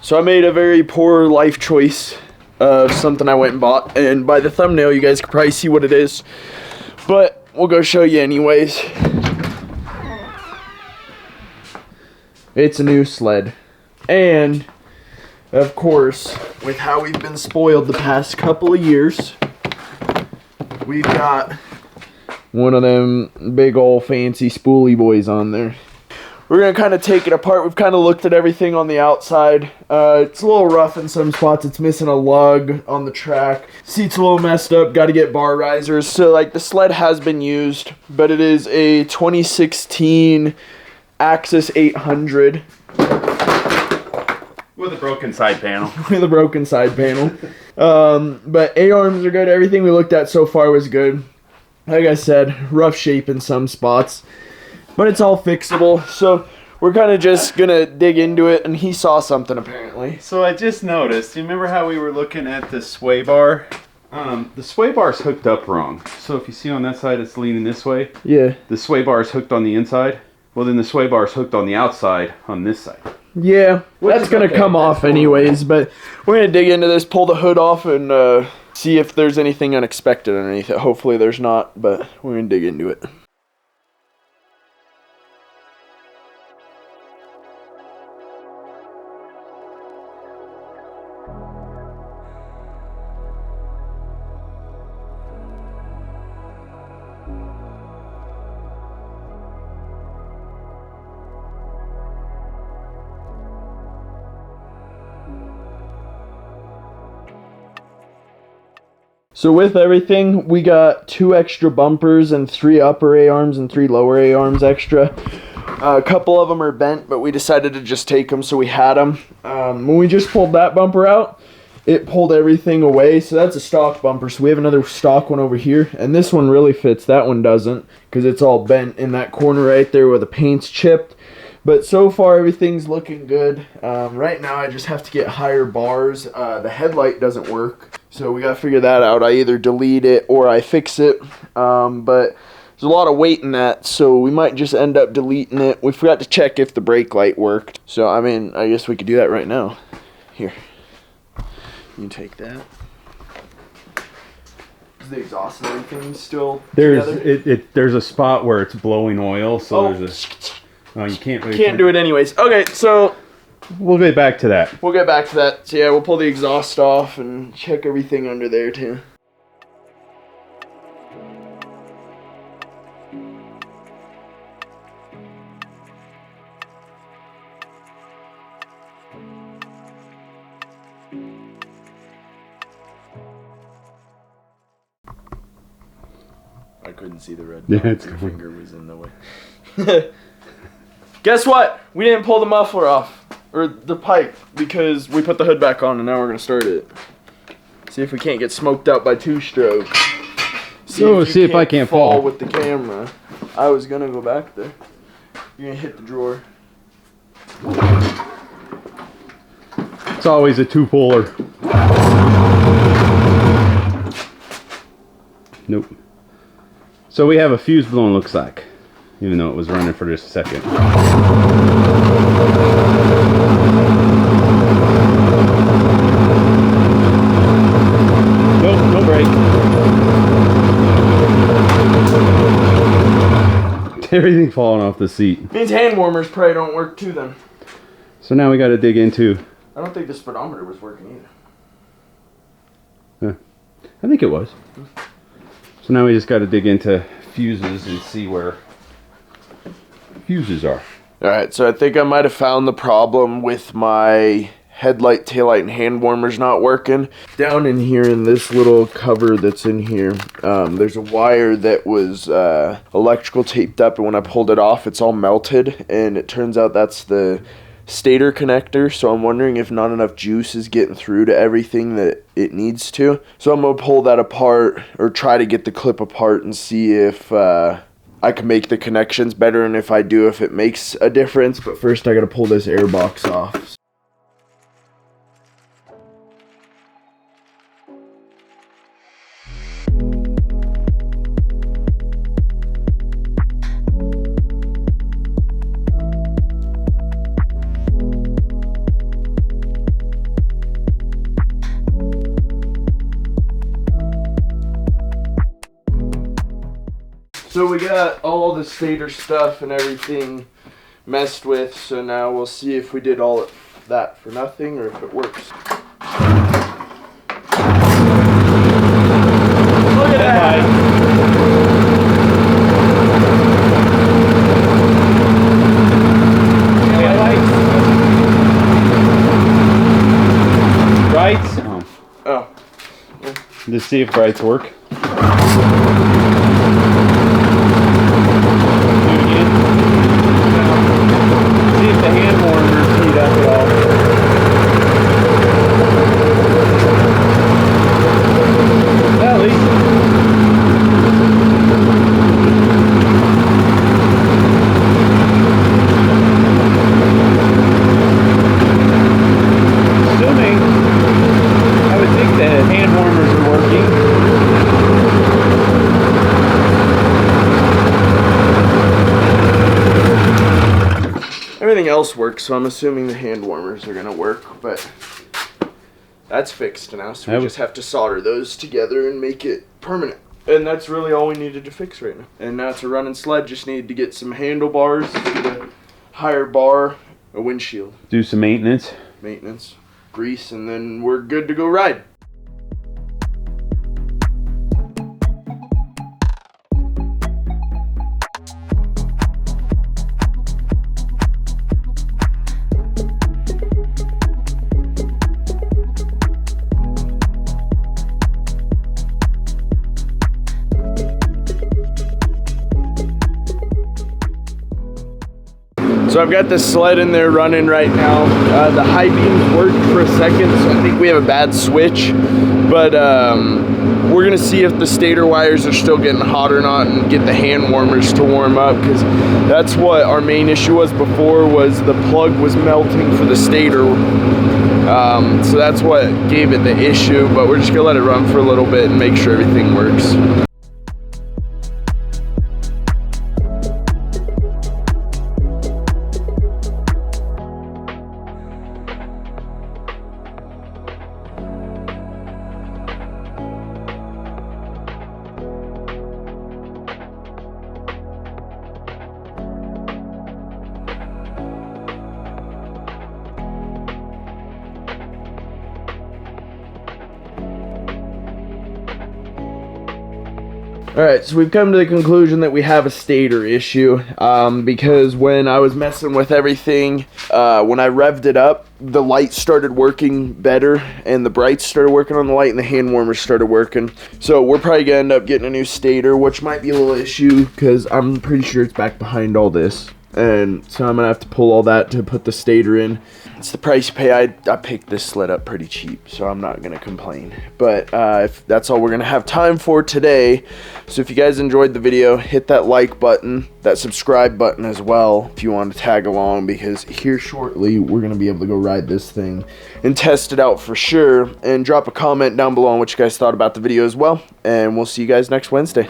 So I made a very poor life choice of something I went and bought, and by the thumbnail you guys can probably see what it is, but we'll go show you anyways. It's a new sled, and of course, with how we've been spoiled the past couple of years, we've got one of them big old fancy spoolie boys on there. We're going to kind of take it apart. We've kind of looked at everything on the outside. It's a little rough in some spots. It's missing a lug on the track. Seat's a little messed up. Got to get bar risers. So, like, the sled has been used, but it is a 2016 Axis 800. With a broken side panel. With a broken side panel. But A-arms are good. Everything we looked at so far was good. Like I said, rough shape in some spots. But it's all fixable, so we're kind of just going to dig into it, and he saw something apparently. So I just noticed, you remember how we were looking at the sway bar? The sway bar's hooked up wrong. So if you see on that side it's leaning this way. Yeah. The sway bar is hooked on the inside. Well, then the sway bar is hooked on the outside on this side. Yeah, that's going to come off anyways, but we're going to dig into this, pull the hood off, and see if there's anything unexpected underneath it. Hopefully there's not, but we're going to dig into it. So with everything, we got 2 extra bumpers and 3 upper A-arms and 3 lower A-arms extra. A couple of them are bent, but we decided to just take them, so we had them. When we just pulled that bumper out, it pulled everything away, so that's a stock bumper. So we have another stock one over here, and this one really fits. That one doesn't, because it's all bent in that corner right there where the paint's chipped. But so far, everything's looking good. Right now, I just have to get higher bars. The headlight doesn't work, so we got to figure that out. I either delete it or I fix it. But there's a lot of weight in that, so we might just end up deleting it. We forgot to check if the brake light worked. So, I mean, I guess we could do that right now. Here. You take that. Is the exhaust and everything still together? There's a spot where it's blowing oil, so there's a... Oh, you can't do it anyways. Okay, so we'll get back to that. We'll get back to that. So yeah, we'll pull the exhaust off and check everything under there too. I couldn't see the red. Yeah, it's your finger was in the way. Guess what? We didn't pull the muffler off, or the pipe, because we put the hood back on and now we're going to start it. See if we can't get smoked out by 2-stroke. See if I can't fall with the camera. I was going to go back there. You're going to hit the drawer. It's always a 2-puller. Nope. So we have a fuse blown, looks like. Even though it was running for just a second. Nope, no brake. Everything falling off the seat. Means hand warmers probably don't work too then. So now we got to dig into... I don't think the speedometer was working either. Yeah, I think it was. So now we just got to dig into fuses and see where fuses are. Alright, so I think I might have found the problem with my headlight, taillight, and hand warmers not working. Down in here in this little cover that's in here, there's a wire that was electrical taped up, and when I pulled it off, it's all melted, and it turns out that's the stator connector, so I'm wondering if not enough juice is getting through to everything that it needs to. So I'm going to pull that apart, or try to get the clip apart and see if I can make the connections better, and if I do, if it makes a difference. But first I got to pull this air box off. So we got all the stator stuff and everything messed with, so now we'll see if we did all of that for nothing or if it works. Look at that! Brights? Oh. To see if brights work. See if the hand warmers heat up at all. At least. Assuming, I would think the hand warmers are working. Everything else works, so I'm assuming the hand warmers are gonna work, but that's fixed now, so we just have to solder those together and make it permanent. And that's really all we needed to fix right now. And now to run and sled, just needed to get some handlebars, get a higher bar, a windshield. Do some maintenance. Maintenance, grease, and then we're good to go ride. So I've got the sled in there running right now. The high beams worked for a second, so I think we have a bad switch. But we're gonna see if the stator wires are still getting hot or not and get the hand warmers to warm up, because that's what our main issue was before, was the plug was melting for the stator. So that's what gave it the issue, but we're just gonna let it run for a little bit and make sure everything works. Alright, so we've come to the conclusion that we have a stator issue, because when I was messing with everything, when I revved it up, the light started working better, and the brights started working on the light, and the hand warmers started working. So we're probably going to end up getting a new stator, which might be a little issue, because I'm pretty sure it's back behind all this. And so I'm going to have to pull all that to put the stator in. It's the price you pay. I picked this sled up pretty cheap, so I'm not going to complain. But if that's all we're going to have time for today. So if you guys enjoyed the video, hit that like button, that subscribe button as well if you want to tag along, because here shortly we're going to be able to go ride this thing and test it out for sure. And drop a comment down below on what you guys thought about the video as well. And we'll see you guys next Wednesday.